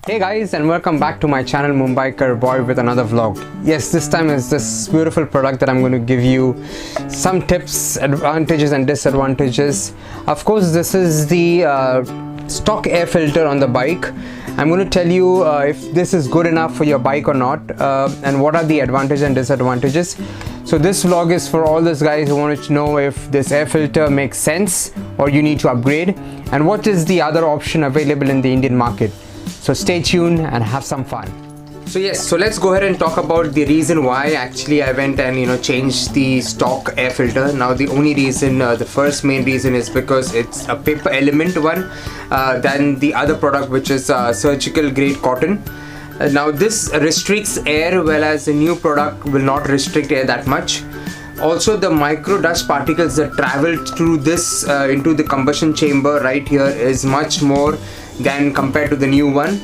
Hey guys, and welcome back to my channel MumBiker Boy with another vlog. Yes, this time is this beautiful product that I'm going to give you some tips, advantages and disadvantages. Of course, this is the stock air filter on the bike. I'm going to tell you if this is good enough for your bike or not, and what are the advantages and disadvantages. So this vlog is for all those guys who wanted to know if this air filter makes sense or you need to upgrade, and what is the other option available in the Indian market. So stay tuned and have some fun. So yes, so let's go ahead and talk about the reason why actually I went and changed the stock air filter. Now the only reason, the first main reason is because it's a paper element one than the other product, which is surgical grade cotton. Now this restricts air, whereas the new product will not restrict air that much. Also, the micro dust particles that travel through this into the combustion chamber right here is much more than compared to the new one.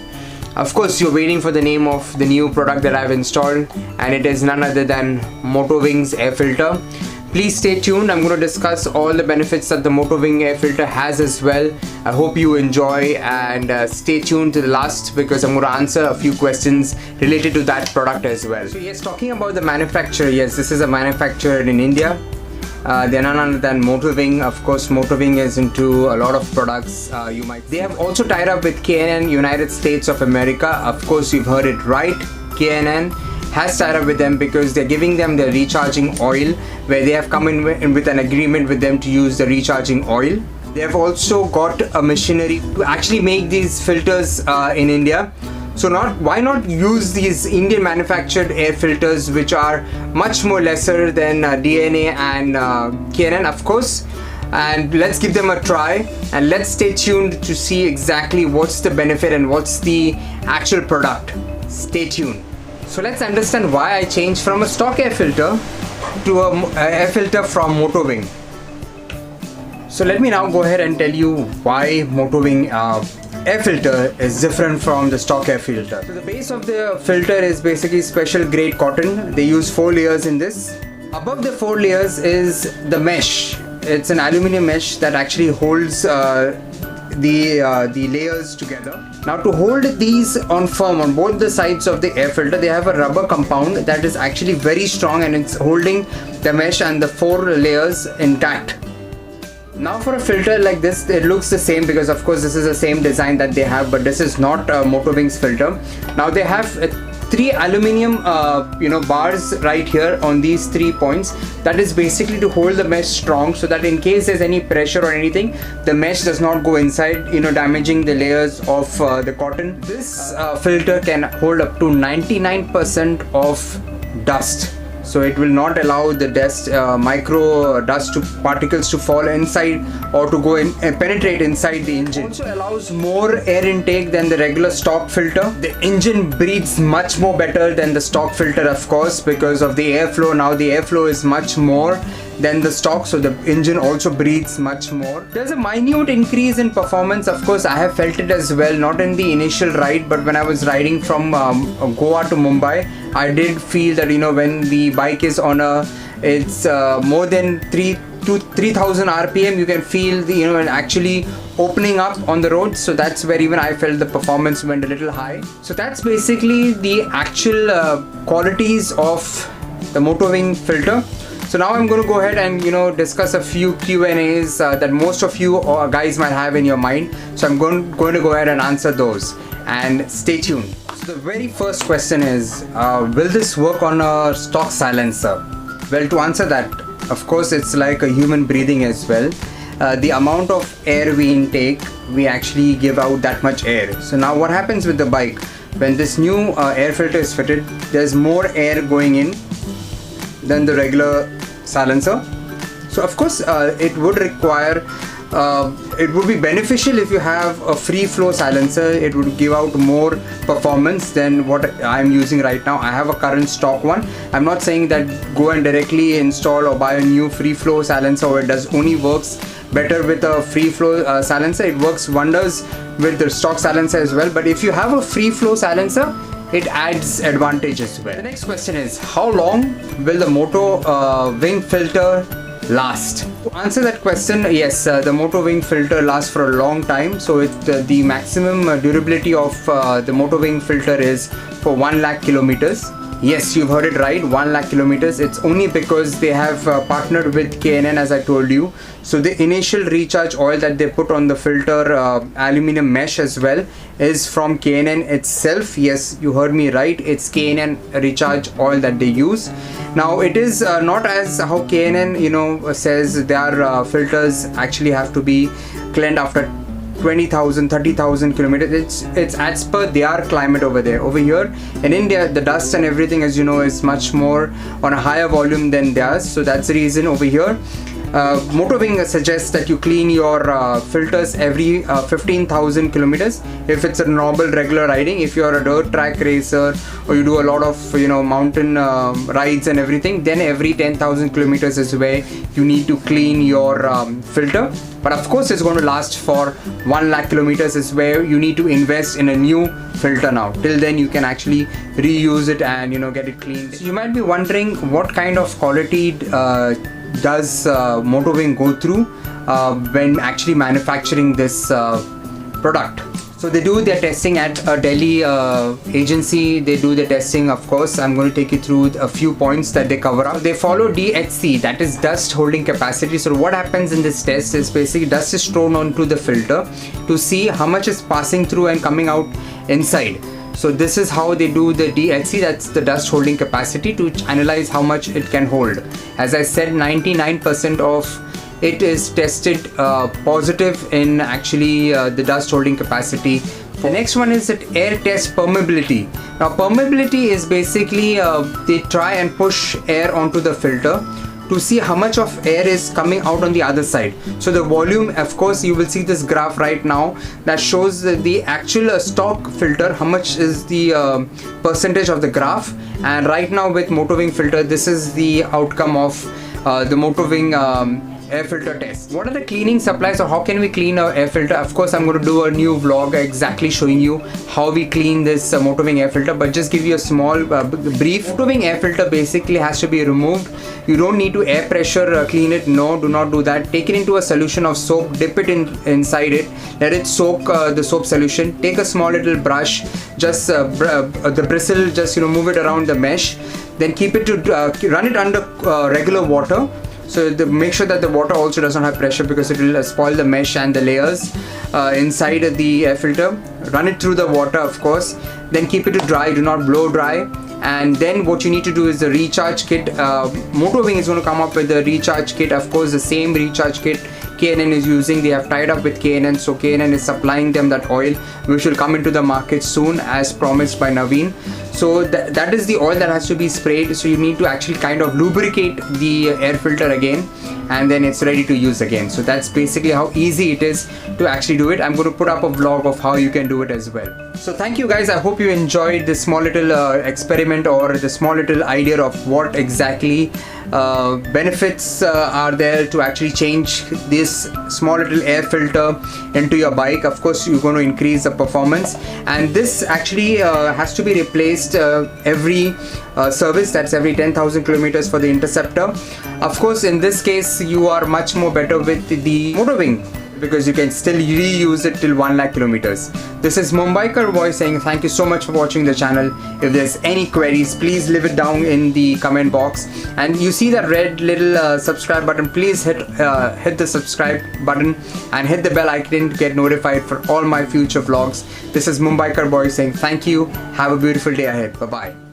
Of course, you're waiting for the name of the new product that I've installed, and it is none other than MotoWing's air filter. Please stay tuned. I'm going to discuss all the benefits that the MotoWing air filter has as well. I hope you enjoy, and stay tuned to the last because I'm going to answer a few questions related to that product as well. So yes, talking about the manufacturer, yes, this is a manufacturer in India. They're none other than MotoWing. Of course, MotoWing is into a lot of products. They have also tied up with K&N, United States of America. Of course, you've heard it right. K&N has tied up with them because they're giving them the recharging oil, where they have come in with an agreement with them to use the recharging oil. They have also got a machinery to actually make these filters in India. So why not use these Indian manufactured air filters, which are much more lesser than DNA and K&N, of course. And let's give them a try, and let's stay tuned to see exactly what's the benefit and what's the actual product. Stay tuned. So let's understand why I changed from a stock air filter to an air filter from MotoWing. So let me now go ahead and tell you why MotoWing air filter is different from the stock air filter. So the base of the filter is basically special grade cotton. They use 4 layers in this. Above the 4 layers is the mesh. It's an aluminum mesh that actually holds the layers together. Now to hold these on firm on both the sides of the air filter, they have a rubber compound that is actually very strong, and it's holding the mesh and the 4 layers intact. Now for a filter like this, it looks the same because of course this is the same design that they have, but this is not MotoWing's filter. Now they have 3 aluminium bars right here on these 3 points. That is basically to hold the mesh strong, so that in case there's any pressure or anything, the mesh does not go inside, damaging the layers of the cotton. This filter can hold up to 99% of dust. So it will not allow the dust, micro dust particles to fall inside or to go in and penetrate inside the engine. It also allows more air intake than the regular stock filter. The engine breathes much more better than the stock filter, of course, because of the airflow. Now the airflow is much more than the stock, so the engine also breathes much more. There's a minute increase in performance. Of course, I have felt it as well, not in the initial ride, but when I was riding from Goa to Mumbai, I did feel that when the bike is on it's more than 3,000 RPM, you can feel the actually opening up on the road. So that's where even I felt the performance went a little high. So that's basically the actual qualities of the MotoWing filter. So now I'm going to go ahead and discuss a few Q&As that most of you guys might have in your mind. So I'm going to go ahead and answer those, and stay tuned. So the very first question is, will this work on a stock silencer? Well, to answer that, of course it's like a human breathing as well. The amount of air we intake, we actually give out that much air. So now what happens with the bike, when this new air filter is fitted, there's more air going in than the regular silencer. So of course it would require it would be beneficial if you have a free flow silencer. It would give out more performance than what I'm using right now. I have a current stock one. I'm not saying that go and directly install or buy a new free flow silencer, or it only works better with a free flow silencer. It works wonders with the stock silencer as well, but if you have a free flow silencer, it adds advantage as well. The next question is, how long will the MotoWing filter last? To answer that question, yes, the MotoWing filter lasts for a long time. So the maximum durability of the MotoWing filter is for 1 lakh kilometers. Yes, you've heard it right, 1 lakh kilometers. It's only because they have partnered with K&N, as I told you. So the initial recharge oil that they put on the filter, aluminum mesh as well, is from K&N itself. Yes, you heard me right, it's K&N recharge oil that they use. Now it is not as how K&N says their filters actually have to be cleaned after 20,000, 30,000 kilometers. It's as per their climate over there. Over here in India, the dust and everything, as you know, is much more on a higher volume than theirs. So that's the reason over here MotoWing suggests that you clean your filters every 15,000 kilometers if it's a normal regular riding. If you're a dirt track racer or you do a lot of mountain rides and everything, then every 10,000 kilometers is where you need to clean your filter. But of course it's going to last for 1 lakh kilometers, is where you need to invest in a new filter now. Till then you can actually reuse it and get it cleaned. So you might be wondering what kind of quality does MotoWing go through when actually manufacturing this product. So they do their testing at a Delhi agency. They do the testing, of course. I'm going to take you through a few points that they cover up. They follow DHC, that is dust holding capacity. So what happens in this test is basically dust is thrown onto the filter to see how much is passing through and coming out inside. So this is how they do the DHC, that's the dust holding capacity, to analyze how much it can hold. As I said, 99% of it is tested positive in actually the dust holding capacity. The next one is that air test permeability. Now permeability is basically they try and push air onto the filter to see how much of air is coming out on the other side. So the volume, of course, you will see this graph right now that shows the actual stock filter, how much is the percentage of the graph. And right now with MotoWing filter, this is the outcome of the MotoWing air filter test. What are the cleaning supplies, or how can we clean our air filter? Of course I'm going to do a new vlog exactly showing you how we clean this MotoWing air filter, but just give you a small brief. MotoWing air filter basically has to be removed. You don't need to air pressure clean it. No, do not do that. Take it into a solution of soap, dip it inside it, let it soak the soap solution. Take a small little brush, just the bristle, just move it around the mesh, then keep it to run it under regular water. So make sure that the water also does not have pressure, because it will spoil the mesh and the layers inside the air filter. Run it through the water, of course, then keep it to dry, do not blow dry. And then what you need to do is the recharge kit. MotoWing is going to come up with the recharge kit, of course the same recharge kit K&N is using. They have tied up with K&N, so K&N is supplying them that oil, which will come into the market soon as promised by Naveen. So that is the oil that has to be sprayed. So you need to actually kind of lubricate the air filter again, and then it's ready to use again. So that's basically how easy it is to actually do it. I'm going to put up a vlog of how you can do it as well. So thank you guys, I hope you enjoyed this small little experiment, or the small little idea of what exactly benefits are there to actually change this small little air filter into your bike. Of course you're going to increase the performance, and this actually has to be replaced every service, that's every 10,000 kilometers for the Interceptor. Of course in this case you are much more better with the MotoWing, because you can still reuse it till 1 lakh kilometers. This is MumBiker Boy saying thank you so much for watching the channel. If there's any queries, please leave it down in the comment box. And you see that red little subscribe button, please hit the subscribe button and hit the bell icon to get notified for all my future vlogs. This is MumBiker Boy saying thank you. Have a beautiful day ahead. Bye bye.